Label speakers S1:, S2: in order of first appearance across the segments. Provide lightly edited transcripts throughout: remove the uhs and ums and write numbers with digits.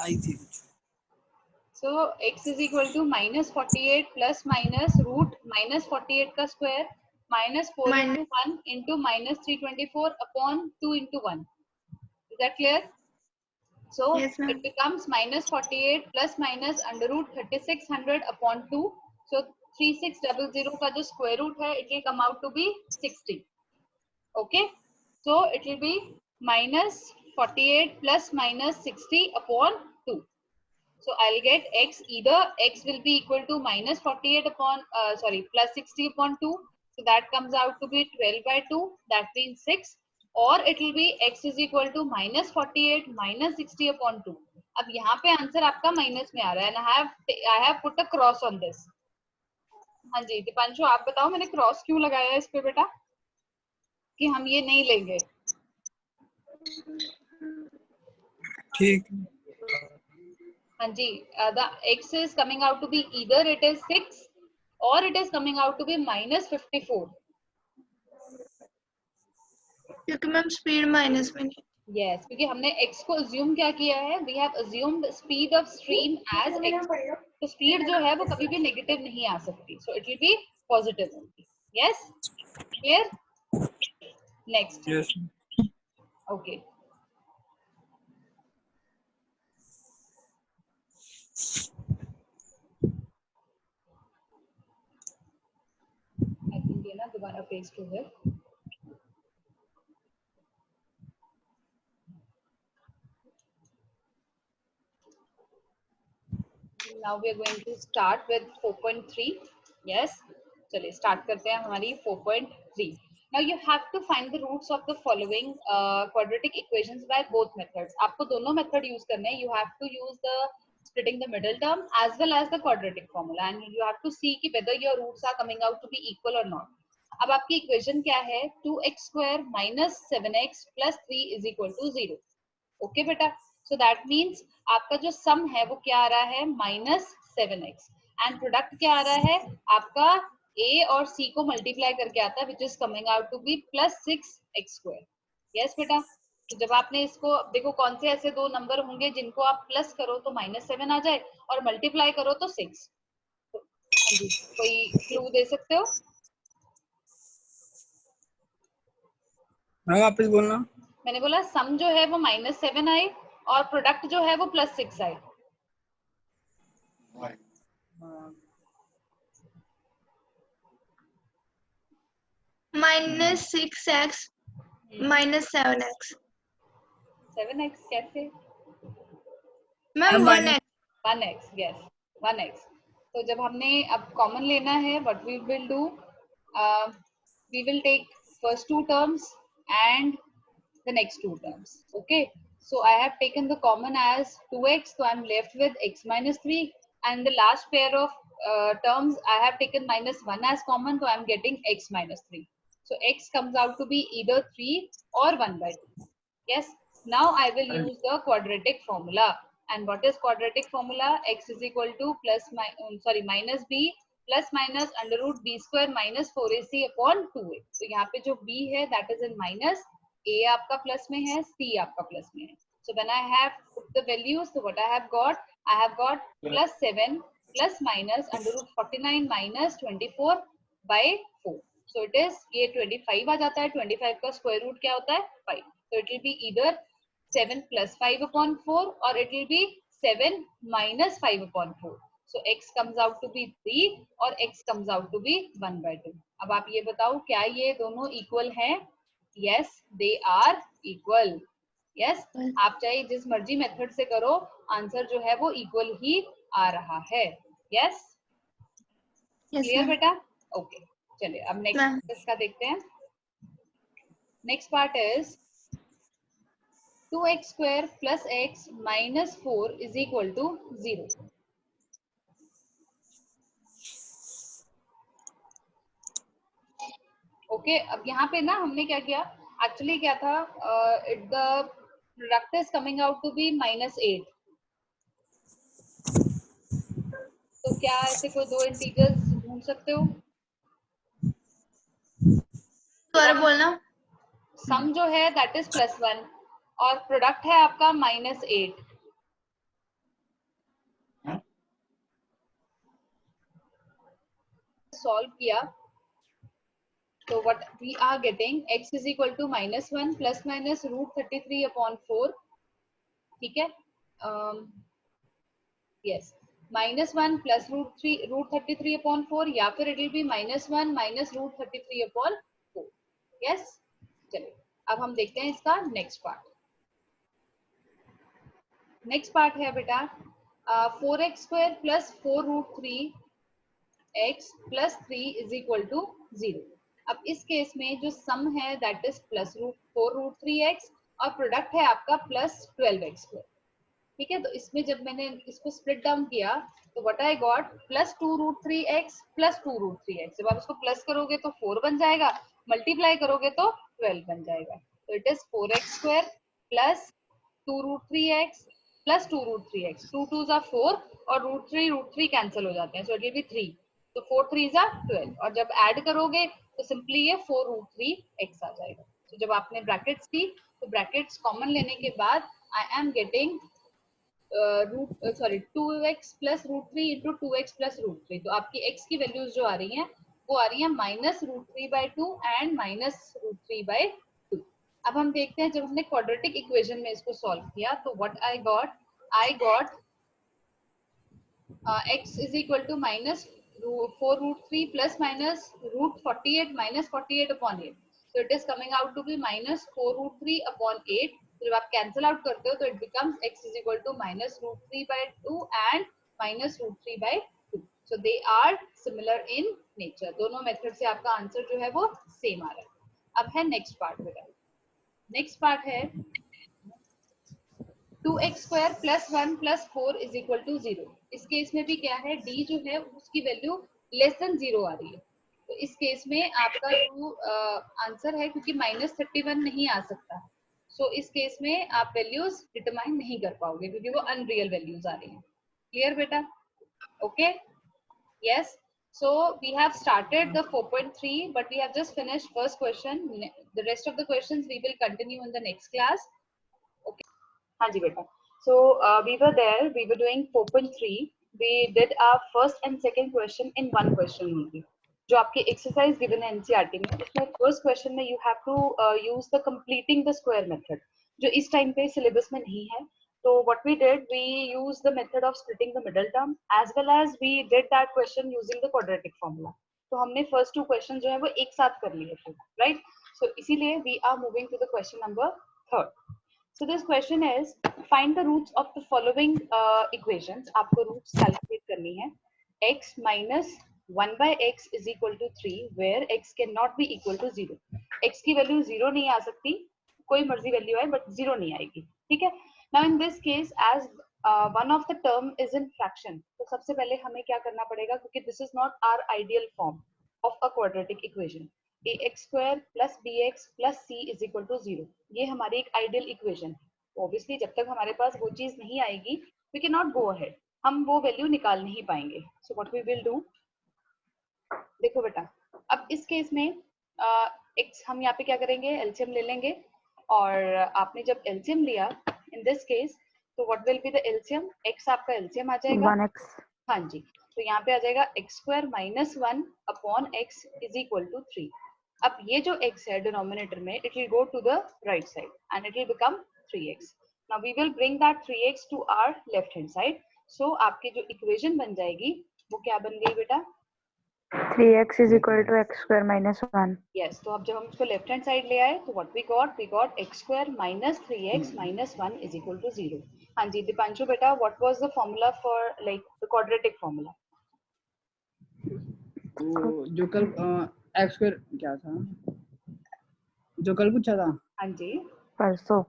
S1: आई थी।
S2: So x is equal to minus 48 plus minus root minus 48 का square minus 4 into
S3: minus
S2: 1 into minus 324 upon 2 into 1. Is that clear? So
S3: yes ma'am.
S2: it becomes minus 48 plus minus under root 3600 upon 2. So 3600 का जो square root है, it will come out to be 60. Okay, so it will be minus 48 plus minus 60 upon 2. So I'll get x, either x will be equal to minus 48 upon plus 60 upon 2. So that comes out to be 12 by 2. That means 6. Or it will be x is equal to minus 48 minus 60 upon 2. अब यहाँ पे answer आपका minus में आ रहा है and I have put a cross on this. हाँ जी दीपांशु आप बताओ मैंने क्रॉस क्यों लगाया है इस पे बेटा कि हम ये नहीं लेंगे.
S1: ठीक.
S2: हाँ जी the x is coming out to be either it is 6 or it is coming out to be minus 54.
S3: क्योंकि मैम स्पीड माइनस में नहीं.
S2: Yes, क्योंकि हमने x को assume क्या किया है, we have assumed speed of stream as x. तो speed जो है वो कभी भी negative नहीं आ सकती, so it will be positive only. Yes, clear? Next.
S1: Yes.
S2: Okay. I think ये ना दोबारा paste हो गया. Now we are going to start with 4.3. Yes, चलिए start करते हैं हमारी 4.3. Now you have to find the roots of the following quadratic equations by both methods. आपको दोनों method use करने हैं. You have to use the splitting the middle term as well as the quadratic formula, and you have to see कि whether your roots are coming out to be equal or not. अब आपकी equation क्या है? 2x square minus 7x plus 3 is equal to 0. Okay बेटा, so that means आपका जो सम है वो क्या आ रहा है माइनस 7x एंड प्रोडक्ट क्या आ रहा है आपका a और c को मल्टीप्लाई करके आता है which is coming out to be plus 6x square. Yes बेटा, तो जब आपने इसको देखो कौन से ऐसे दो नंबर होंगे जिनको आप प्लस करो तो माइनस 7 आ जाए और मल्टीप्लाई करो तो 6. तो हाँ जी, कोई क्लू दे सकते हो?
S1: मैं वापस बोलना.
S2: मैंने बोला सम जो है वो माइनस 7 आए और प्रोडक्ट जो है वो प्लस 6 आए.
S3: minus 6x minus 7x.
S2: 7x कैसे?
S3: Ma'am 1x.
S2: 1x, yes, 1x. तो जब हमने अब कॉमन लेना है what we will do, we will take first two terms and the next two terms. Okay, so I have taken the common as 2x, so I'm left with x minus 3, and the last pair of terms I have taken minus 1 as common, so I'm getting x minus 3. So x comes out to be either 3 or 1 by 2. Yes, now I will use the quadratic formula. And what is quadratic formula? X is equal to minus b plus minus under root b square minus 4ac upon 2a. तो यहाँ पे जो b है that is in minus, a आपका plus में है, c आपका plus में है. So when I have put the values, so what I have got plus 7 plus minus under root 49 minus 24 by 4. So it is ये 25 आ जाता है. 25 का square root क्या होता है 5. So it will be either 7 plus 5 upon 4 or it will be 7 minus 5 upon 4. So x comes out to be 3 or x comes out to be 1 by 2. अब आप ये बताओ क्या ये दोनों equal हैं? Yes, they are equal. Yes, आप चाहे जिस मर्जी मेथड से करो आंसर जो है वो इक्वल ही आ रहा है. Yes, क्लियर बेटा? ओके, चलिए अब नेक्स्ट इसका देखते हैं. Next part is 2x square plus x minus 4 is equal to 0. Okay, अब यहाँ पे ना हमने क्या किया, एक्चुअली क्या था, the product is coming out to be minus 8. तो क्या ऐसे कोई दो इंटीजर्स ढूंढ सकते हो?
S3: बोलना.
S2: सम जो है दैट इज +1 और प्रोडक्ट है आपका -8. सॉल्व किया तो what we are getting x is equal to -1 plus minus √33/4, ठीक है, यस, -1 प्लस √33/4 या फिर it will be -1 minus √33/4, yes. चलिए अब हम देखते हैं इसका नेक्स्ट पार्ट। नेक्स्ट पार्ट है बेटा 4x² plus 4√3x plus 3 is equal to 0। अब इस केस में जो सम है दैट इज प्लस 4√3x और प्रोडक्ट है आपका प्लस 12x², ठीक है। तो इसमें जब मैंने इसको स्प्लिट डाउन किया तो what I got plus 2√3x plus 2√3x। जब आप इसको प्लस करोगे तो 4 बन जाएगा, मल्टीप्लाई करोगे तो 12 बन जाएगा। तो it is 4x² plus 2√3x plus 2√3x, 2 2s are 4 और √3 कैंसिल हो जाते हैं, सो इट विल बी 3, तो 4 3s are 12 और जब ऐड करोगे तो सिंपली ये 4√3x आ जाएगा। तो जब आपने ब्रैकेट्स की तो ब्रैकेट्स कॉमन लेने के बाद I am getting 2x plus √3 into 2x plus √3। तो आपकी x की वैल्यूज जो आ रही हैं वो आ रही है -√3/2 एंड -√3/2। अब हम देखते हैं जब हमने क्वाड्रेटिक इक्वेशन में इसको सॉल्व किया तो what I got x is equal to -4√3 plus minus √48 minus 48/8, so it is coming out to be -4√3/8। जब आप कैंसिल आउट करते हो तो it becomes x is equal to -√3/2 and -√3/2, so they are similar in nature। दोनों method से आपका answer जो है वो सेम आ रहा है। अब है नेक्स्ट पार्ट बेटा, नेक्स्ट पार्ट है 2x² plus 1 plus 4 is equal to 0। इस केस में भी क्या है, d जो है उसकी वैल्यू लेस देन 0 आ रही है। तो इस केस में आपका जो आंसर है, क्योंकि -31 नहीं आ सकता, सो इस केस में आप वैल्यूज डिटरमाइन नहीं कर पाओगे क्योंकि वो अनरियल वैल्यूज आ रही हैं। क्लियर बेटा? Okay, yes. So we have started the 4.3 but we have just finished first question. The rest of the questions we will continue in the next class. Okay. हाँ जी बेटा. So we were there. We were doing 4.3. We did our first and second question in one question only. जो आपकी exercise given है NCERT में, उसमें first question में you have to use the completing the square method, जो इस time पे syllabus में नहीं है. So what we did, we used the method of splitting the middle term as well as we did that question using the quadratic formula. तो हमने first two questions जो है वो एक साथ कर लिए थे, right? So इसीलिए we are moving to the question number 3rd. So this question is find the roots of the following equations. आपको roots calculate करनी है. X minus 1 by x is equal to 3 where x cannot be equal to 0. X की value 0 नहीं आ सकती, कोई मर्जी value आए but 0 नहीं आएगी, ठीक है। Now in this case, as one of the term is in fraction, तो सबसे पहले हमें क्या करना पड़ेगा, क्योंकि this is not our ideal form of a quadratic equation. ax² plus bx plus c is equal to 0. ये हमारी एक ideal equation है. Obviously जब तक हमारे पास वो चीज नहीं आएगी, we cannot go ahead. हम वो वैल्यू निकाल नहीं पाएंगे. So what we will do, देखो बेटा, अब इस केस में x हम यहाँ पे क्या करेंगे, LCM ले लेंगे, और आपने जब LCM लिया in this case, तो what will be the LCM? X आपका LCM आ जाएगा
S4: 1x.
S2: हाँ जी, तो यहाँ पे आ जाएगा x² minus 1 upon x is equal to 3. अब ये जो x है डिनोमिनेटर में, it will go to the right side and it will become 3x. Now we will bring that 3x to our left hand side. So आपकी जो equation बन जाएगी वो क्या बन गई बेटा?
S4: 3x is equal to x² minus 1.
S2: Yes, तो अब जब हम इसको लेफ्ट हैंड साइड ले आए तो what we got x² minus 3x minus 1 is equal to 0. हाँ जी दीपांशु बेटा, what was the formula for like the quadratic formula?
S1: जो कल x² क्या था, जो कल पूछा था?
S2: हाँ जी
S4: परसों.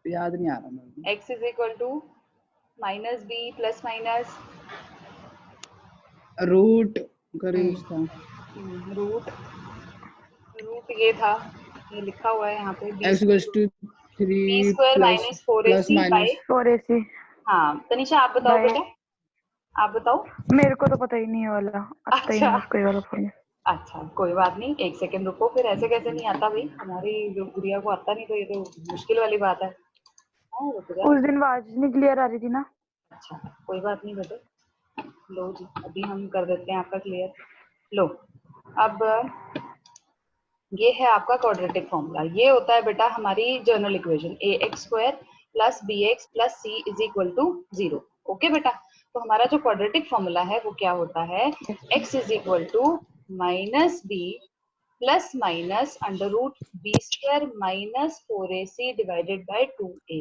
S1: याद नहीं आ रहा मुझे.
S2: x is equal to minus b plus minus
S1: root करें था.
S2: रूट ये था, ये लिखा हुआ है यहाँ पे
S1: x equals to 3
S2: b²
S1: plus
S2: minus 4ac by
S4: 4ac.
S2: हाँ तनिषा आप बताओ
S4: By-
S2: बेटा, आप बताओ।
S4: मेरे को तो पता ही नहीं है वाला. आता ही नहीं
S2: अच्छा।
S4: उसको ये वाला फॉर्मूला.
S2: अच्छा कोई बात नहीं, एक सेकंड रुको, फिर ऐसे कैसे नहीं आता भाई, हमारी जो गुड़िया को आता नहीं तो ये तो मुश्किल वाली बात है। हाँ, रुक जा।
S4: उस दिन आवाज नहीं क्लियर आ रही थी ना.
S2: अच्छा कोई बात नहीं बेटे, लो जी, अभी हम कर देते हैं आपका क्लियर। लो, अब ये है आपका क्वाड्रेटिक फॉर्मूला। ये होता है बेटा हमारी general equation ax² plus bx plus c is equal to 0। Okay बेटा, तो हमारा जो क्वाड्रेटिक फॉर्मूला है वो क्या होता है, x is equal to minus b plus minus under root b² minus 4ac divided by 2a।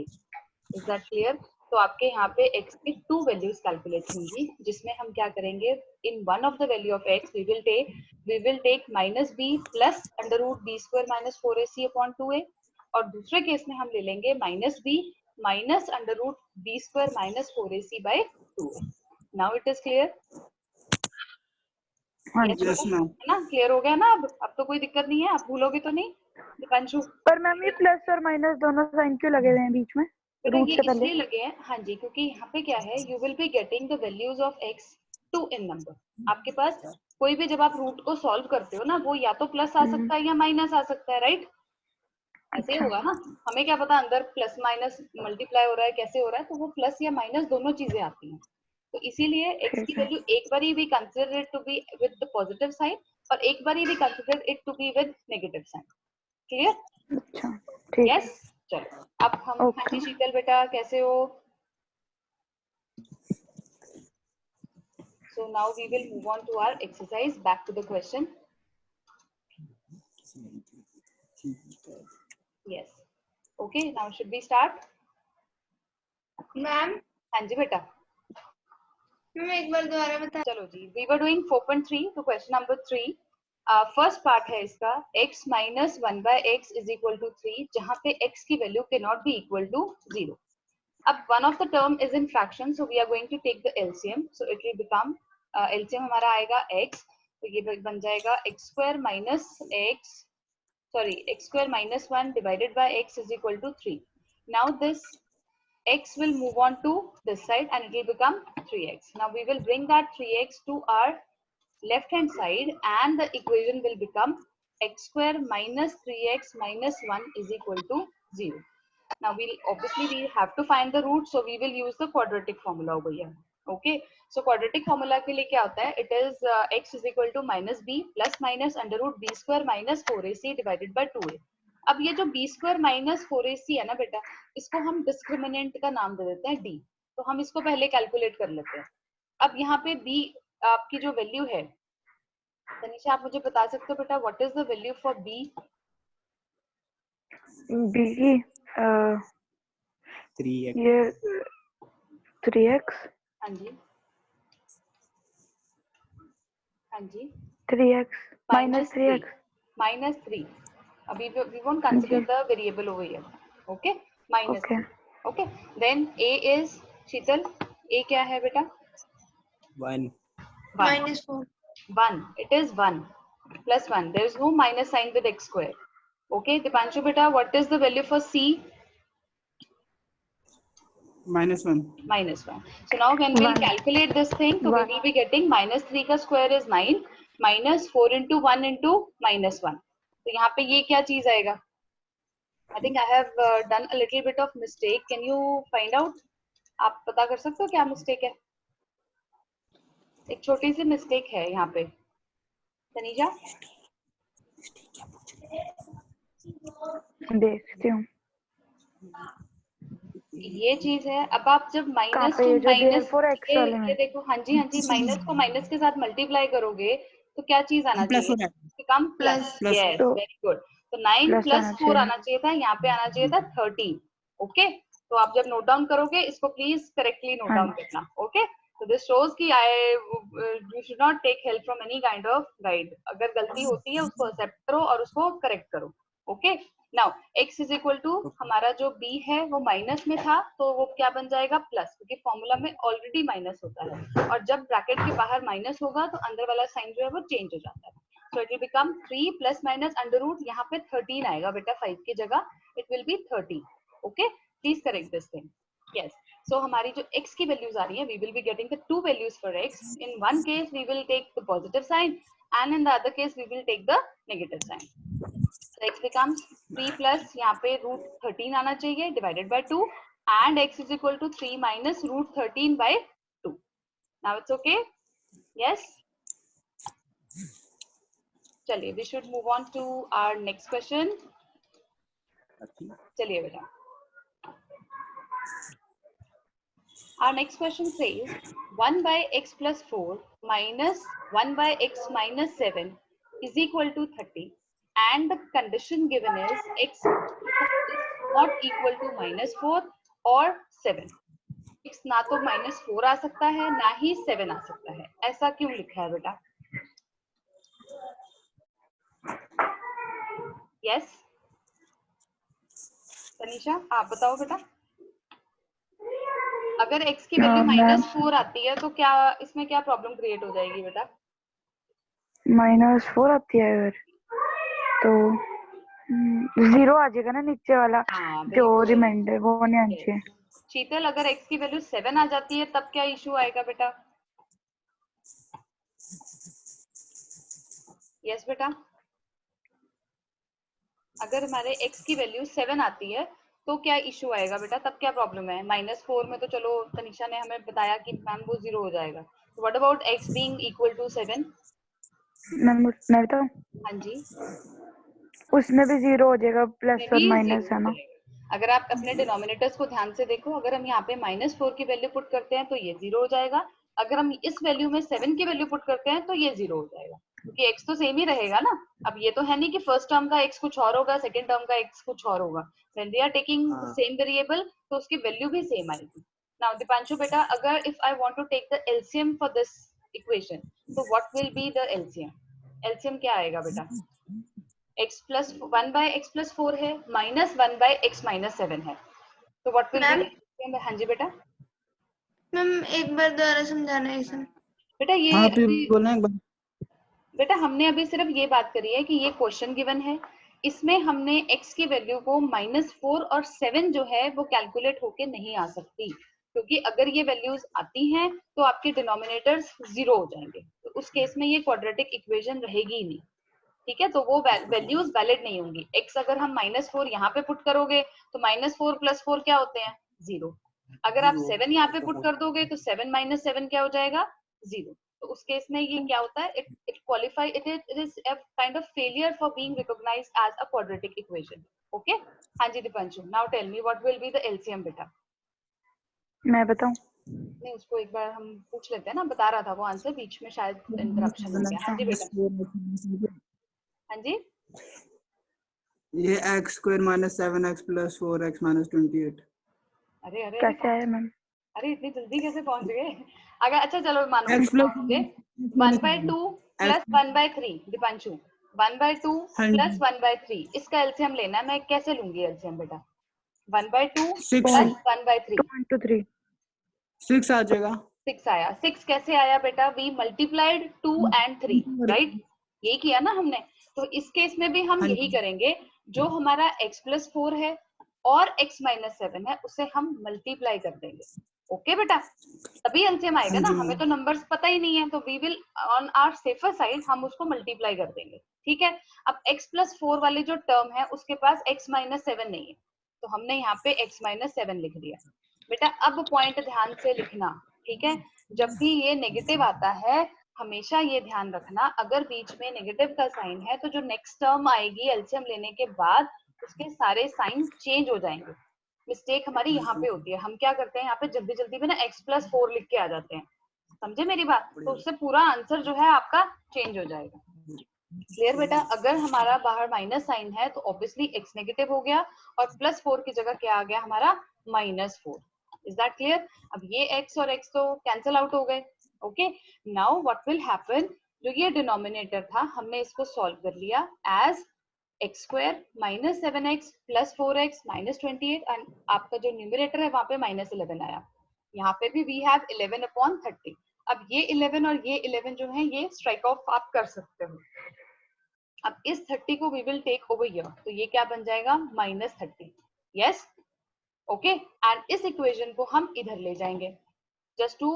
S2: Is that clear? तो आपके यहाँ पे x की 2 वैल्यूज कैलकुलेट होंगी, जिसमें हम क्या करेंगे, in one of the value ऑफ x we will take minus b plus under root b² minus 4ac upon 2a, और दूसरे केस में हम ले लेंगे minus b minus under root b² minus 4ac by 2a। Now it is clear?
S4: हाँ
S2: Yes,
S4: जी।
S1: Yes ma'am.
S2: है ना, क्लियर हो गया ना? अब तो कोई दिक्कत नहीं है, आप भूलोगे तो नहीं दीपांशु?
S4: पर मैम ये प्लस और माइनस दोनों साइन क्यों लगे हुए हैं बीच में
S2: बेटा
S4: रूट
S2: ये
S4: से पहले?
S2: इसलिए लगे हैं, हाँ जी, क्योंकि यहाँ पे क्या है, you will be getting the values of x two in number. आपके पास कोई भी जब आप रूट को सॉल्व करते हो ना, वो या तो प्लस आ सकता है या माइनस आ सकता है, राइट? ऐसे ही
S4: अच्छा।
S2: होगा ना, हमें क्या पता अंदर प्लस माइनस मल्टीप्लाई हो रहा है कैसे हो रहा है, तो वो प्लस या माइनस दोनों चीजें आती हैं। तो इसीलिए x की
S4: ठीक है।
S2: वैल्यू एक बार ही भी consider it to be with the positive sign, और एक बार ही भी consider it to be with negative sign. Clear?
S4: अच्छा ठीक है।
S2: यस, चलो अब हम, हाँ
S4: ओके।
S2: जी शीतल बेटा कैसे हो? So now we will move on to our exercise. Back to the question. Yes. Okay. Now should we start?
S3: Ma'am
S2: हाँ जी बेटा,
S3: मैम एक बार दोबारा बता।
S2: चलो जी। We were doing 4.3 to question number 3. First part है इसका, x minus 1 by x is equal to 3, जहाँ पे x की value cannot be equal to 0. अब one of the term is in fraction, so we are going to take the LCM. So it will become LCM हमारा आएगा x, तो ये बन जाएगा x² minus x, sorry, x² minus 1 divided by x is equal to 3. Now this x will move on to this side and it will become 3x. Now we will bring that 3x to our left hand side and the equation will become x² minus 3x minus 1 is equal to 0. Now we'll obviously we have to find the root, so we will use the quadratic formula over here. Okay, so quadratic formula के लिए क्या होता है, it is x is equal to minus b plus minus under root b² minus 4ac divided by 2a. अब ये जो b² minus 4ac है ना बेटा, इसको हम डिस्क्रिमिनेंट का नाम दे देते हैं d, तो हम इसको पहले कैलकुलेट कर लेते हैं। अब यहाँ पे b आपकी जो वैल्यू है, तनिषा आप मुझे बता सकते हो बेटा, what is the value for b?
S4: B की
S1: 3x।
S4: ये 3x।
S2: हाँ जी, हाँ जी,
S4: 3x minus 3x।
S2: minus 3. Abhi we won't consider the variable over here. Okay, minus 3. Okay, then a is Sheetal, a क्या है बेटा?
S1: 1।
S3: -4।
S2: 1. It is 1 plus 1. There is no minus sign with x square. Okay, Dipanshu beta, what is the value for c?
S1: -1।
S2: -1. So now when we'll calculate this thing, so we will be getting -3 का square is 9, -4 into 1 into -1. तो यहाँ पे ये क्या चीज आएगा? I think I have done a little bit of mistake. Can you find out? आप पता कर सकते हो क्या मिस्टेक है? एक छोटी सी मिस्टेक है यहाँ पे, तनीजा।
S4: देखती हूँ।
S2: ये चीज है, अब आप जब माइनस टू
S4: जो
S2: माइनस,
S4: x वाले में
S2: ये देखो, हाँ जी माइनस को माइनस के साथ मल्टीप्लाई करोगे तो क्या चीज आना
S1: प्लस हो
S2: चाहिए?
S1: जाएगा।
S2: कम प्लस।
S1: प्लस।
S2: यस,
S4: तो
S2: वेरी गुड। तो 9 प्लस 4 आना चाहिए था, यहाँ पे आना चाहिए था 13। ओके, तो आप जब नोट डाउन करोगे इसको प्लीज करेक्टली नोट डाउन करना। ओके, so this shows कि you should not take help from any kind of guide. अगर गलती होती है उसको एक्सेप्ट करो और उसको करेक्ट करो। Okay, now x is equal to, हमारा जो b है वो माइनस में था तो वो क्या बन जाएगा? प्लस, क्योंकि फॉर्मूला में ऑलरेडी माइनस होता है, और जब ब्रैकेट के बाहर माइनस होगा तो अंदर वाला साइन जो है वो चेंज हो जाता है। So it will become 3 plus minus under root, यहाँ पे 13 आएगा बेटा 5 की जगह, it will be 30। Okay, please correct this thing. Yes, so हमारी जो x की वैल्यूज आ रही है, we will be getting the two values for x. In one case we will take the positive sign and in the other case we will take the negative sign. So x becomes 3 plus यहाँ पे root 13 आना चाहिए divided by 2 and x is equal to 3 minus root 13 by 2. Now it's okay? Yes? चलिए, we should move on to our next question. चलिए बेटा. Our next question says 1 by x plus 4 minus 1 by x minus 7 is equal to 30, and the condition given is x is not equal to minus 4 or 7. x ना तो minus 4 आ सकता है ना ही 7 आ सकता है. ऐसा क्यों लिखा है बेटा? Yes? तनीषा, आप बताओ बेटा. अगर x की वैल्यू -4 आती है तो क्या इसमें क्या प्रॉब्लम क्रिएट हो जाएगी बेटा?
S4: -4 आती है अगर तो 0 आ जाएगा ना नीचे वाला. जो रिमाइंडर वो नहीं आना चाहिए.
S2: शीतल, अगर x की वैल्यू 7 आ जाती है तब क्या इशू आएगा बेटा? यस बेटा. अगर हमारे x की वैल्यू 7 आती है तो क्या इशू आएगा बेटा? तब क्या प्रॉब्लम है? -4 में तो चलो तनिषा ने हमें बताया कि मैम वो 0 हो जाएगा. What about x being equal to 7?
S4: मैं बताऊं?
S2: हाँ जी,
S4: उसमें भी 0 हो जाएगा, प्लस और माइनस है ना.
S2: अगर आप अपने डिनोमिनेटर्स को ध्यान से देखो, अगर हम यहाँ पे -4 की वैल्यू पुट करते हैं तो ये 0 हो जाएगा. अगर हम इस वैल्यू में 7 की वैल्यू पुट करते हैं तो ये 0 हो जाएगा, क्योंकि x तो सेम ही रहेगा ना. अब ये तो है नहीं कि फर्स्ट टर्म का x कुछ और होगा, सेकंड टर्म का x कुछ और होगा. When we are taking the same variable तो उसकी वैल्यू भी सेम आएगी. नाउ दीपांशु बेटा, अगर if I want to take the LCM for this equation, तो what will be the LCM? LCM क्या आएगा बेटा? x plus 1 by x plus 4 है minus 1 by x minus 7 है, तो what will be? हाँ जी बेटा.
S3: मैम एक बार दोबारा समझाना इसे.
S2: बेटा ये
S1: हाँ बोलना एक बार.
S2: बेटा हमने अभी सिर्फ ये बात करी है कि ये क्वेश्चन गिवन है, इसमें हमने x की वैल्यू को -4 और 7 जो है वो कैलकुलेट होके नहीं आ सकती, क्योंकि अगर ये वैल्यूज आती हैं तो आपके डिनोमिनेटर्स 0 हो जाएंगे. तो उस केस में ये क्वाड्रेटिक इक्वेशन रहेगी ही नहीं. ठीक है, तो वो वैल्यूज वैलिड नहीं होंगी. x अगर हम -4 यहाँ पे पुट करोगे तो -4 + 4 क्या होते हैं? 0. अगर आप 7 यहाँ पे पुट कर दोगे तो 7 - 7 क्या हो जाएगा? 0. तो उस केस में ये क्या होता है? It qualify, it is a kind of failure for being recognised as a quadratic equation. Okay. हाँ जी Deepanshu, now tell me what will be the LCM बेटा?
S4: मैं बताऊं?
S2: नहीं, उसको एक बार हम पूछ लेते हैं ना. बता रहा था वो आंसर, बीच में शायद इंटरप्शन हो गया. हाँ जी बेटा. हाँ जी.
S1: ये x² - 7x + 4x - 28.
S2: अरे अरे
S4: कैसे आया मैम?
S2: अरे इतनी जल्दी कैसे पहुंच गए? अगर अच्छा चलो मानो
S1: x plus
S2: 1/2 plus 1/3 Deepanshu, 1/2 plus 1/3 इसका एलसीएम लेना है. मैं कैसे लूंगी एलसीएम बेटा? 1/2 plus 1/3
S4: 2
S1: 6 आ जाएगा.
S2: 6 आया. 6 कैसे आया बेटा? We multiplied 2 and 3, right? यही किया ना हमने. तो इस केस में भी हम यही करेंगे. जो हमारा x plus 4 है और x minus 7 है उसे हम मल्टीप्लाई कर देंगे. ओके बेटा, तभी एलसीएम आएगा ना. हमें तो नंबर्स पता ही नहीं है, तो we will on our safer side हम उसको मल्टीप्लाई कर देंगे. ठीक है. अब x plus 4 वाली जो टर्म है उसके पास x minus 7 नहीं है, तो हमने यहाँ पे x minus 7 लिख दिया. बेटा अब पॉइंट ध्यान से लिखना. ठीक है, जब भी ये नेगेटिव आता है हमेशा ये ध्यान रखना, अगर बीच में नेगेटिव का साइन है तो जो नेक्स्ट टर्म आएगी एलसीएम लेने के बाद उसके सारे साइन चेंज हो जाएंगे. मिस्टेक हमारी यहाँ पे होती है. हम क्या करते हैं यहाँ पे जल्दी जल्दी में ना x plus 4 लिख के आ जाते हैं. समझे मेरी बात? तो उससे पूरा आंसर जो है आपका चेंज हो जाएगा. क्लियर बेटा? अगर हमारा बाहर माइनस साइन है तो ऑब्वियसली x नेगेटिव हो गया और +4 की जगह क्या आ गया हमारा? -4. Is that clear? अब ये x और x तो कैंसिल आउट हो गए. Okay. Now what will happen? जो ये डिनोमिनेटर था हमने इसको सॉल्व कर लिया as x² - 7x + 4x - 28, and आपका जो न्यूमरेटर है वहां पे -11 आया. यहाँ पे भी वी हैव 11/30. अब ये 11 और ये 11 जो है ये स्ट्राइक ऑफ आप कर सकते हो. अब इस 30 को we will take over here, तो ये क्या बन जाएगा? -30. यस. ओके. एंड इस इक्वेशन को हम इधर ले जाएंगे just to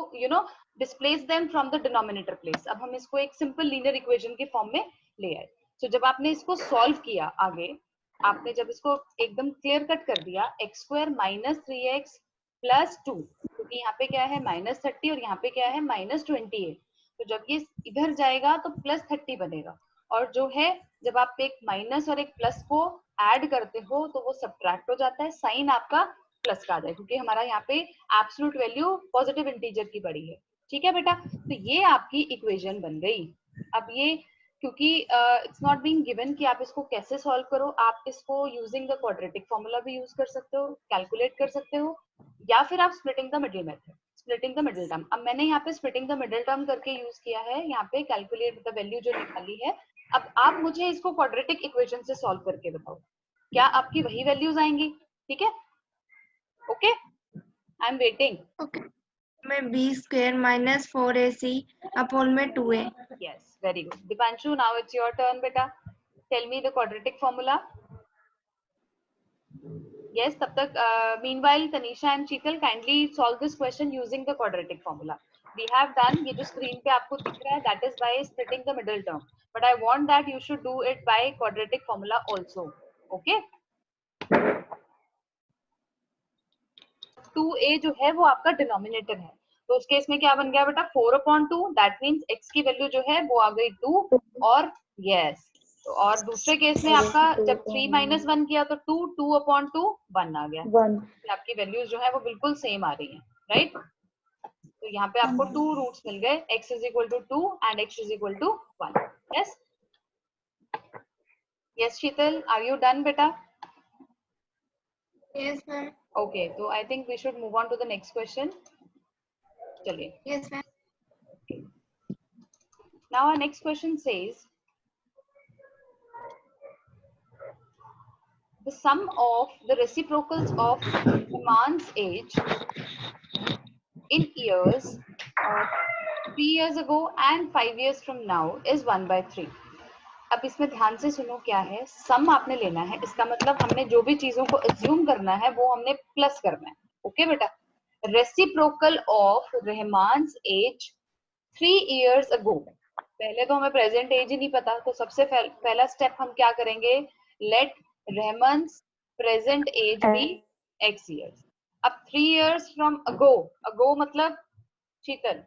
S2: displace them from the denominator place. अब हम इसको एक सिंपल लीनियर इक्वेशन के फॉर्म में ले आए. तो जब आपने इसको सॉल्व किया आगे, आपने जब इसको एकदम क्लियर कट कर दिया, x² - 3x प्लस 2, क्योंकि यहाँ पे क्या है -30 और यहाँ पे क्या है -28, तो जब ये इधर जाएगा तो +30 बनेगा। और जो है जब आप एक माइनस और एक प्लस को ऐड करते हो तो वो सब्ट्रैक्ट हो जाता है, साइन आपका प्लस का आ जाए, क्योंकि हमारा यहाँ पे एब्सोल्यूट वैल्यू पॉजिटिव इंटीजर की पड़ी है। ठीक है बेटा, तो ये आपकी इक्वेशन बन गई। अब ये क्योंकि इट्स नॉट बीइंग गिवन कि आप इसको कैसे सॉल्व करो, आप इसको यूजिंग द क्वाड्रेटिक फॉर्मूला भी यूज कर सकते हो, कैलकुलेट कर सकते हो, या फिर आप splitting the middle method, splitting the middle term. अब मैंने यहाँ पे स्प्लिटिंग द मिडिल टर्म करके यूज किया है, यहाँ पे कैलकुलेट द वैल्यू जो निकाली है। अब आप मुझे इसको क्वाड्रेटिक इक्वेशन से सॉल्व करके बताओ, क्या आपकी वही वैल्यूज आएंगी? ठीक है, okay, I am waiting.
S3: Okay में b² माइनस 4ac अपॉन में 2a।
S2: Yes, very good. Dipanshu, now it's your turn, beta. Tell me the quadratic formula. Yes, tab tak, meanwhile, Tanisha and Sheetal, kindly solve this question using the quadratic formula. We have done, ये जो screen पे आपको दिख रहा है, that is by splitting the middle term. But I want that you should do it by quadratic formula also. Okay? 2a जो है वो आपका डिनोमिनेटर है, तो उस केस में क्या बन गया बेटा 4/2, दैट मीन्स x की वैल्यू जो है वो आ गई 2, और यस, तो और दूसरे केस में आपका जब 3 - 1 किया तो 2, 2/2 1 आ गया,
S4: 1।
S2: आपकी वैल्यूज जो है वो बिल्कुल सेम आ रही है, राइट? तो यहाँ पे आपको 2 रूट्स मिल गए, x = 2 and x = 1। Yes yes Sheetal, are you done बेटा?
S3: Yes ma'am.
S2: ओके, तो I think we should move on to the next question. चलिए,
S3: yes ma'am.
S2: now our next question says the sum of the reciprocals of Rahman's age in years of 3 years ago and 5 years from now is 1/3। अब इसमें ध्यान से सुनो, क्या है सम आपने लेना है, इसका मतलब हमने जो भी चीजों को अज्यूम करना है वो हमने प्लस करना है। ओके बेटा, reciprocal of Rahman's age 3 years ago, पहले तो हमें प्रेजेंट एज ही नहीं पता, तो सबसे पहला स्टेप हम क्या करेंगे, let Rahman's present age be x years। अब 3 years from ago, ago मतलब Sheetal,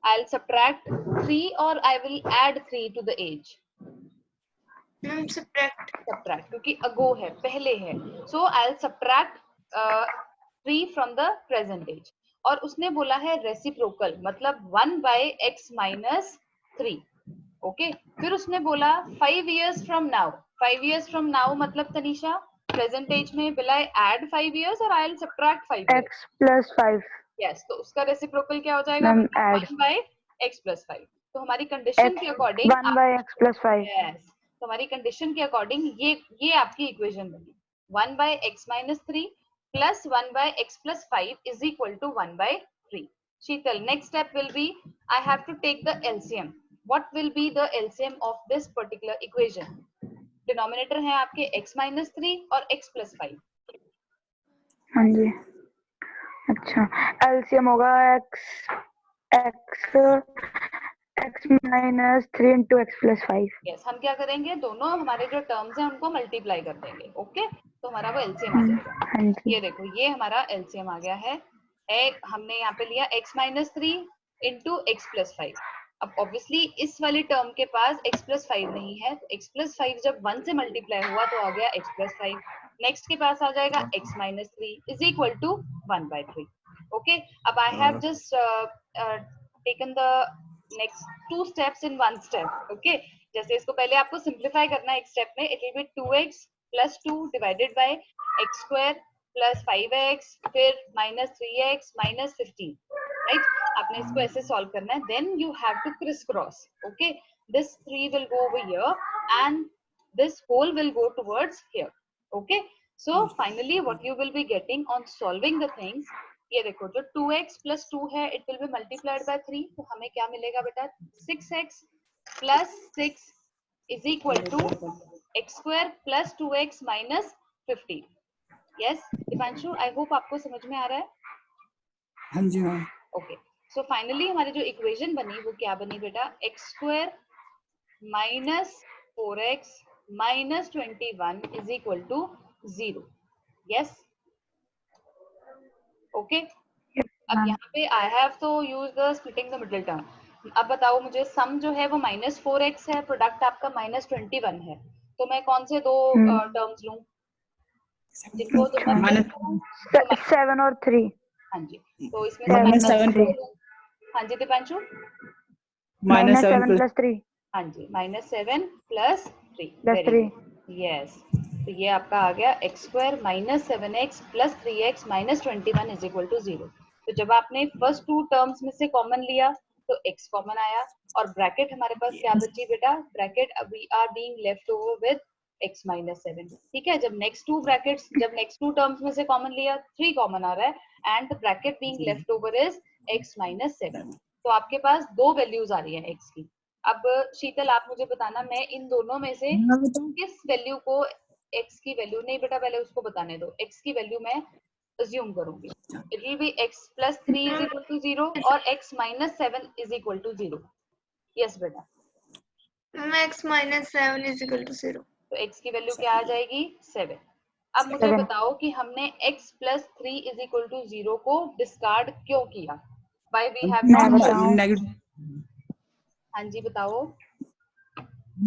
S2: I'll subtract 3 or I will add 3 to the age?
S3: Ma'am subtract.
S2: Subtract, क्योंकि ago है, पहले है, so I'll subtract 3 from the present age। और उसने बोला है रेसिप्रोकल, मतलब 1/x - 3। ओके, फिर उसने बोला 5 years from now। 5 years from now मतलब तनीषा प्रेजेंट एज में will I add 5 years और I'll subtract 5 years?
S4: x + 5।
S2: Yes, तो उसका रेसिप्रोकल क्या हो जाएगा?
S4: Ma'am add
S2: 1/x + 5। तो हमारी कंडीशन के अकॉर्डिंग
S4: 1/x + 5।
S2: यस, तो हमारी कंडीशन के अकॉर्डिंग ये आपकी इक्वेशन बनी, 1/x - 3 plus 1/x + 5 is equal to 1/3। Sheetal, next step will be I have to take the LCM. What will be the LCM of this particular equation? Denominator है आपके x - 3 और x + 5।
S4: हाँ जी, अच्छा LCM होगा x - 3 × x + 5।
S2: Yes, हम क्या करेंगे, दोनों हमारे जो टर्म्स हैं उनको मल्टीप्लाई कर देंगे। ओके, तो हमारा वो एलसीएम आ जाएगा।
S4: हाँ जी,
S2: ये देखो, ये हमारा एलसीएम आ गया है। हमने यहाँ पे लिया x - 3 × x + 5। अब ऑब्वियसली इस वाली टर्म के पास x + 5 नहीं है, तो x + 5 जब 1 से मल्टीप्लाई हुआ तो आ गया x + 5। नेक्स्ट के पास आ जाएगा x - 3 = 1/3। ओके, अब I have just taken the next 2 steps in 1 step। Okay, जैसे इसको पहले आपको सिंप्लीफाई करना है एक स्टेप में, it will B 2x + 2 divided by x² + 5x, फिर -3x - 15, राइट? आपने इसको ऐसे सॉल्व करना है, then you have to criss cross. Okay, this 3 will go over here and this whole will go towards here। okay, so finally what you will be getting on solving the things, ये देखो जो 2x + 2 है, it will be multiplied by 3, तो हमें क्या मिलेगा बेटा, 6x + 6 is equal to x² + 2x - 15। yes, Dipanshu, I hope आपको समझ में आ रहा है?
S1: हाँ जी मैम।
S2: ओके, सो फाइनली हमारी जो इक्वेशन बनी वो क्या बनी बेटा, x² - 4x - 21 is equal to 0। yes, okay अब यहाँ पे आई हैव तो use the splitting the middle term. अब बताओ मुझे सम जो है वो -4x है, प्रोडक्ट आपका -21 है, तो मैं कौन से दो टर्म्स लूं जिनको जब मैं प्लस करूं तो
S4: 7 और 3।
S2: हाँ जी, तो इसमें
S1: -7
S2: हाँ जी दीपांशु
S4: -7 + 3
S2: हाँ जी -7 + 3
S4: + 3
S2: यस, तो ये आपका आ गया x² - 7x + 3x - 21 = 0। तो जब आपने फर्स्ट टू टर्म्स में से कॉमन लिया तो x कॉमन आया और ब्रैकेट हमारे पास क्या बची बेटा, bracket we are being left over with x - 7। ठीक है, जब नेक्स्ट टू टर्म्स में से कॉमन लिया 3 कॉमन आ रहा है and the bracket being left over is x - 7। तो आपके पास दो वैल्यूज आ रही है x की। अब शीतल आप मुझे बताना मैं इन दोनों में से किस वैल्यू को x की वैल्यू, नहीं बेटा पहले उसको बताने दो, x की वैल्यू मैं अज्यूम करूंगी। इट विल बी x + 3 = 0 और x - 7 = 0। यस बेटा,
S3: x - 7 = 0।
S2: तो x की वैल्यू क्या आ जाएगी 7। अब मुझे
S4: 7
S2: बताओ कि हमने x + 3 = 0 को डिस्कार्ड क्यों किया? व्हाई वी हैव
S4: मैं
S2: नॉट,
S4: बताऊं
S2: हाँ जी बताओ।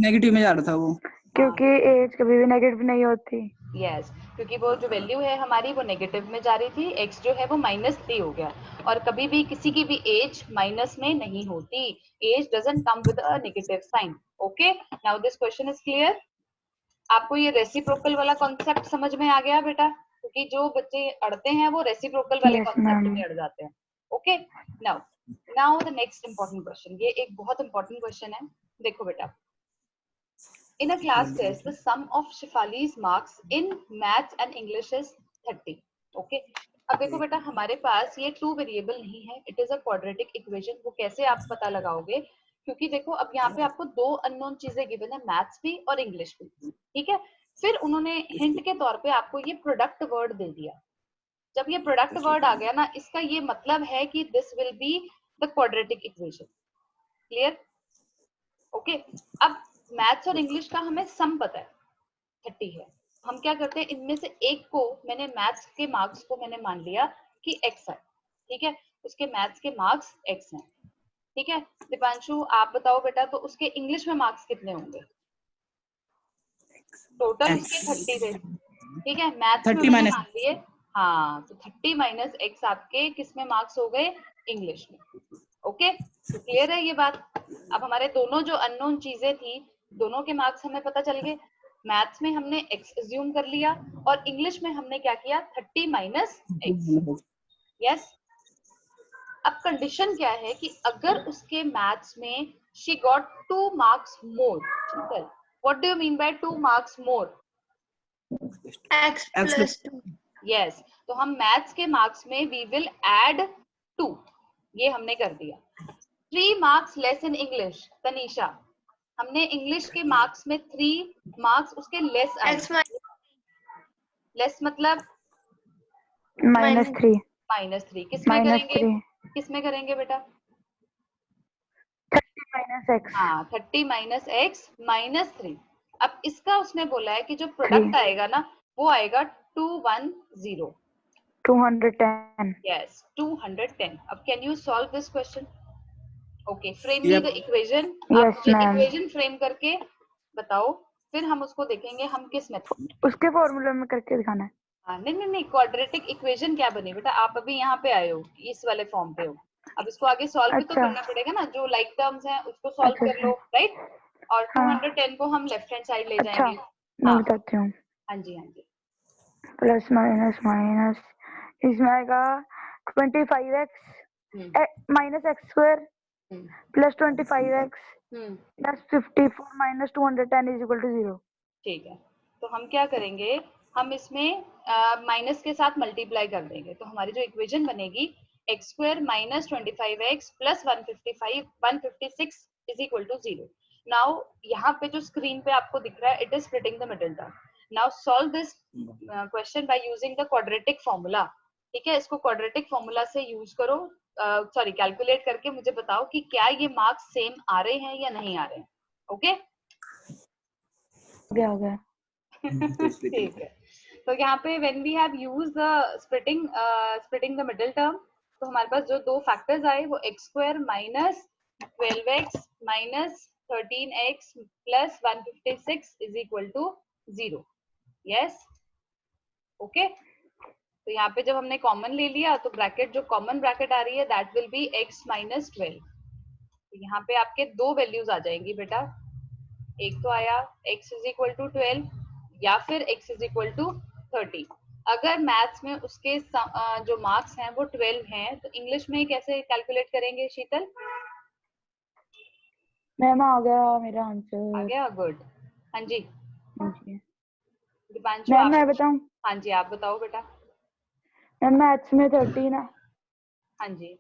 S1: नेगेटिव में जा रहा था वो।
S4: क्योंकि एज कभी भी नेगेटिव नहीं होती।
S2: यस क्योंकि वो जो वैल्यू है हमारी वो नेगेटिव में जा रही थी, x जो है वो -3 हो गया और कभी भी किसी की भी एज माइनस में नहीं होती, as doesn't come with a negative sign. Okay now this question is clear. आपको ये रेसिप्रोकल वाला कॉन्सेप्ट समझ में आ गया बेटा, क्योंकि जो बच्चे अड़ते हैं वो रेसिप्रोकल वाले
S4: Yes,
S2: कॉन्सेप्ट
S4: ma'am.
S2: में अड़ जाते हैं। Okay now the next important question, ये एक बहुत इंपॉर्टेंट क्वेश्चन है। देखो बेटा, in a class test the sum of Shefali's marks in maths and English is 30। okay अब देखो बेटा हमारे पास ये टू वेरिएबल नहीं है, it is a quadratic equation. वो कैसे आप पता लगाओगे, क्योंकि देखो अब यहाँ पे आपको दो अननोन चीजें गिवन है, मैथ्स भी और इंग्लिश भी। ठीक है, फिर उन्होंने हिंट के तौर पे आपको ये प्रोडक्ट वर्ड दे दिया। जब ये प्रोडक्ट वर्ड आ गया ना, इसका ये मतलब है कि this will be the quadratic equation. Clear? Okay अब मैथ्स और इंग्लिश का हमें सम पता है 30 है। हम क्या करते हैं, इनमें से एक को मैंने मैथ्स के मार्क्स को मैंने मान लिया कि x है। ठीक है, उसके मैथ्स के मार्क्स x हैं। ठीक है दीपांशु आप बताओ बेटा, तो उसके इंग्लिश में मार्क्स कितने होंगे? टोटल उसके 30 थे। ठीक है, मैथ्स में मैंने मान लिए, हाँ तो 30 - x आपके किस में मार्क्स हो गए? इंग्लिश में। ओके तो क्लियर है ये बात। अब हमारे दोनों जो अननोन चीजें थी दोनों के मार्क्स हमें पता चल गए। मैथ्स में हमने x अज्यूम कर लिया और इंग्लिश में हमने क्या किया 30 - x। यस अब कंडीशन क्या है कि अगर उसके मैथ्स में she got 2 marks more, what do you mean by 2 marks more?
S3: x + 2।
S2: Yes तो हम मैथ्स के मार्क्स में वी विल ऐड 2, ये हमने कर दिया। 3 marks less in English, Tanisha हमने इंग्लिश के मार्क्स में 3 मार्क्स उसके लेस आए। लेस मतलब
S4: -3
S2: -3 किसमें करेंगे?
S4: 3
S2: किसमें करेंगे बेटा?
S4: 30 - x।
S2: हाँ 30 - x -3। अब इसका उसने बोला है कि जो प्रोडक्ट आएगा ना वो आएगा 210।
S4: 210।
S2: यस 210। अब can you solve this question? Okay frame me the equation. आप मुझे इक्वेशन फ्रेम करके बताओ, फिर हम उसको देखेंगे हम किस मेथड,
S4: उसके फॉर्मूले में करके दिखाना है।
S2: हाँ नहीं क्वाड्रेटिक इक्वेशन क्या बनी बेटा, आप अभी यहाँ पे आए हो इस वाले फॉर्म पे हो, अब इसको आगे सॉल्व भी तो करना पड़ेगा ना, जो लाइक टर्म्स हैं उसको सॉल्व कर लो राइट, और 210 को हम लेफ्ट हैंड साइड ले जाएंगे।
S4: मैं बताती हूँ।
S2: हाँ जी हाँ जी
S4: प्लस माइनस इसमें आएगा 25x -x² + 25x + 54 - 210 = 0।
S2: ठीक है, तो हम क्या करेंगे, हम इसमें माइनस के साथ मल्टीप्लाई कर देंगे, तो हमारी जो इक्वेशन बनेगी x² - 25x + 156 = 0। नाउ यहाँ पे जो स्क्रीन पे आपको दिख रहा है it is splitting the middle term. Now solve this question by using the quadratic formula. ठीक है, इसको क्वाड्रेटिक फॉर्मूला से यूज करो, सॉरी कैलकुलेट करके मुझे बताओ कि क्या ये मार्क्स सेम आ रहे हैं या नहीं आ रहे हैं। ओके
S4: हो गया
S2: ठीक है, तो यहाँ पे when we have used the splitting the middle term, तो हमारे पास जो दो फैक्टर्स आए वो x square minus 12x minus 13x plus 156 is equal to 0. Yes, okay. तो यहाँ पे जब हमने कॉमन ले लिया तो ब्रैकेट, जो कॉमन ब्रैकेट आ रही है that will be x minus 12. तो यहाँ पे आपके दो वैल्यूज आ जाएंगी बेटा. एक तो आया x इज इक्वल टू 12 या फिर x इज इक्वल टू 30. अगर मैथ्स में उसके जो मार्क्स हैं वो 12 हैं तो इंग्लिश में कैसे कैलकुलेट करेंगे शीतल?
S4: मैम आ गया मेरा आंसर.
S2: आ गया, गुड. हाँ जी दीपांशु,
S4: मैम मैं बताऊं?
S2: हाँ जी आप बताओ बेटा.
S4: मैम मैथ्स में 13 है.
S2: हाँ जी.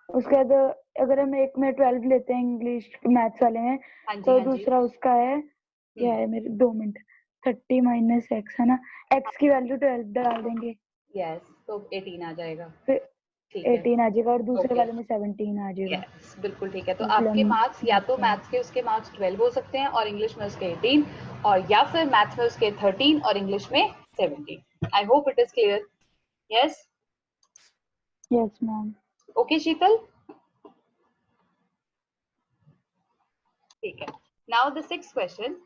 S4: उसके बाद अगर हम एक में 12 लेते हैं इंग्लिश मैथ्स वाले में,
S2: हाँ जी,
S4: तो
S2: हाँ
S4: दूसरा उसका है क्या है मेरे 2 मिनट 30 माइनस x है ना, x की वैल्यू 12 डाल देंगे.
S2: यस, तो 18 आ जाएगा.
S4: फिर
S2: ठीक है,
S4: 18 आ जाएगा और दूसरे
S2: Okay.
S4: वाले में 17 आ जाएगा.
S2: यस बिल्कुल ठीक है. तो
S4: मतलब
S2: आपके मार्क्स या तो मैथ्स के उसके मार्क्स 12 हो सकते हैं और इंग्लिश में उसके 18, और या फिर मैथ्स में उसके 13 और इंग्लिश में 17. I hope it is clear. Yes,
S4: yes ma'am.
S2: Okay Sheetal, ठीक है. Now the 6th question.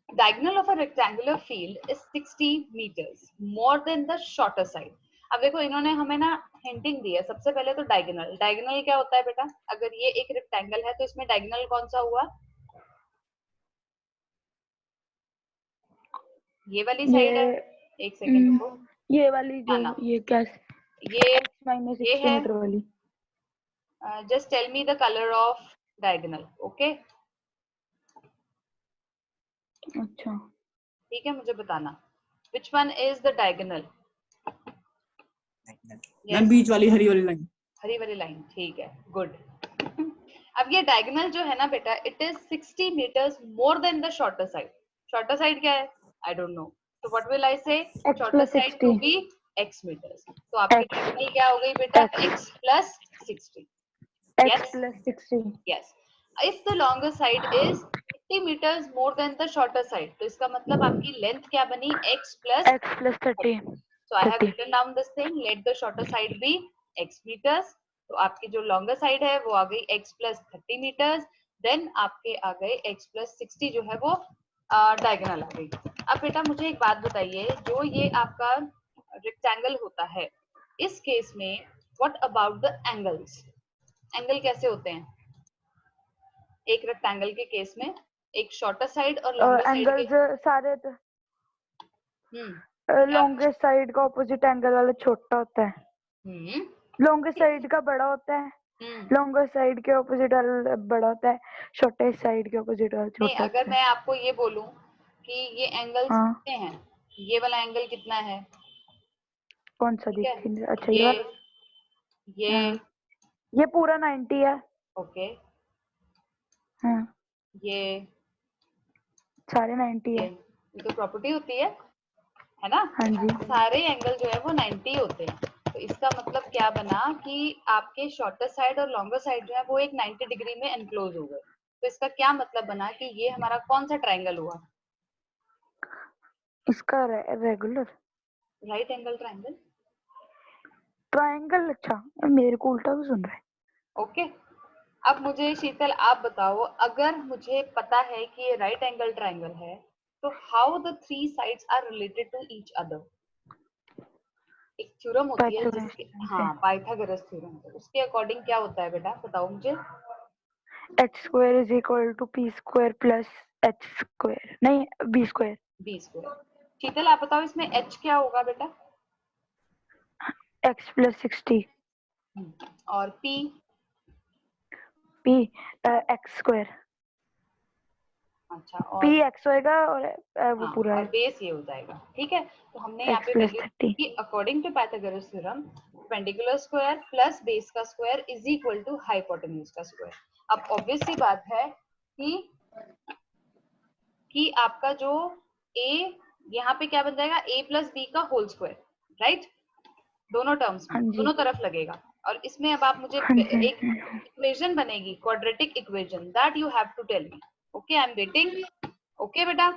S2: diagonal of a rectangular field is 60 meters more than the shorter side. अब देखो इन्होंने हमें ना हिंटिंग दी है. सबसे पहले तो डायगोनल. डायगोनल क्या होता है बेटा? अगर ये एक रेक्टेंगल है तो इसमें डायगोनल कौन सा हुआ? ये वाली साइड है. एक सेकंड रुको.
S4: ये वाली जो
S2: ना.
S4: ये क्या
S2: ये
S4: माइनस
S2: ये
S4: 60
S2: है.
S4: मीटर वाली.
S2: Just tell me the colour of diagonal. Okay,
S4: अच्छा
S2: ठीक है, मुझे बताना which one is the diagonal.
S1: Ma'am बीच वाली हरी वाली लाइन.
S2: हरी वाली लाइन, ठीक है, गुड. अब ये डायगोनल जो है ना बेटा, it is 60 meters more than the shorter side. Shorter side क्या है? I don't know. तो what will I say? Shorter side to be x meters. तो आपकी डायगोनल क्या हो गई बेटा? x plus 60.
S4: x plus 60.
S2: Yes. If the longer side is 30 meters more than the shorter side, तो इसका मतलब आपकी लेंथ क्या बनी? x plus
S4: 30.
S2: So I have written down this thing. Let the shorter side be x meters. तो आपकी जो longer side है वो आ गई x plus 30 meters. Then आपके आ गए x plus 60 जो है वो diagonal आ गई. अब बेटा मुझे एक बात बताइए, जो ये आपका rectangle होता है, इस केस में what about the angles? Angle कैसे होते हैं एक रेक्टेंगल के केस में? एक शॉर्टर साइड और लॉन्गर साइड के.
S4: एंगल्स सारे लॉन्गेस्ट साइड का ऑपोजिट एंगल वाला छोटा होता है. लॉन्गेस्ट साइड का बड़ा होता है. लॉन्गर साइड के ऑपोजिट वाला बड़ा होता है. शॉर्टेस्ट साइड के ऑपोजिट वाला छोटा होता है.
S2: अगर मैं आपको ये बोलूं कि ये एंगल्स कितने हैं, ये वाला एंगल कितना है?
S4: कौन सा देखिए? अच्छा ये पूरा 90 है.
S2: ओके.
S4: हाँ,
S2: ये
S4: सारे 90 है.
S2: ये तो प्रॉपर्टी होती है ना?
S4: हाँ जी.
S2: सारे एंगल जो है वो 90 होते हैं. तो इसका मतलब क्या बना कि आपके शॉर्टर साइड और लॉन्गर साइड जो है वो एक 90 डिग्री में एनक्लोज हो गए. तो इसका क्या मतलब बना कि ये हमारा कौन सा ट्रायंगल हुआ?
S4: इसका regular
S2: right angle triangle.
S4: Triangle. अच्छा, मेरे को उल्टा भी सुन रहा है.
S2: ओके. अब मुझे शीतल आप बताओ, अगर मुझे पता है कि ये राइट एंगल ट्रायंगल है तो how the three sides are related to each other? एक थ्योरम होती है जिसके, हाँ, पाइथागोरस थ्योरम. उसके अकॉर्डिंग क्या होता है बेटा, बताओ मुझे.
S4: h square is equal to p square plus h square. नहीं, b square.
S2: b square. शीतल आप बताओ इसमें h क्या होगा बेटा?
S4: x plus 60.
S2: और p
S4: x square.
S2: अच्छा, और
S4: p x होएगा और वो पूरा
S2: और बेस ये हो जाएगा. ठीक है. तो हमने यहाँ पे वैल्यू कि according to Pythagoras theorem perpendicular square plus base का square is equal to hypotenuse का स्क्वायर. अब ऑब्वियस सी बात है कि आपका जो a यहाँ पे क्या बन जाएगा? a प्लस बी का होल स्क्वायर. राइट, दोनों टर्म्स में, दोनों तरफ लगेगा. और इसमें अब आप मुझे एक इक्वेशन बनेगी, quadratic equation, that you have to tell me. Okay, I am waiting. Okay बेटा.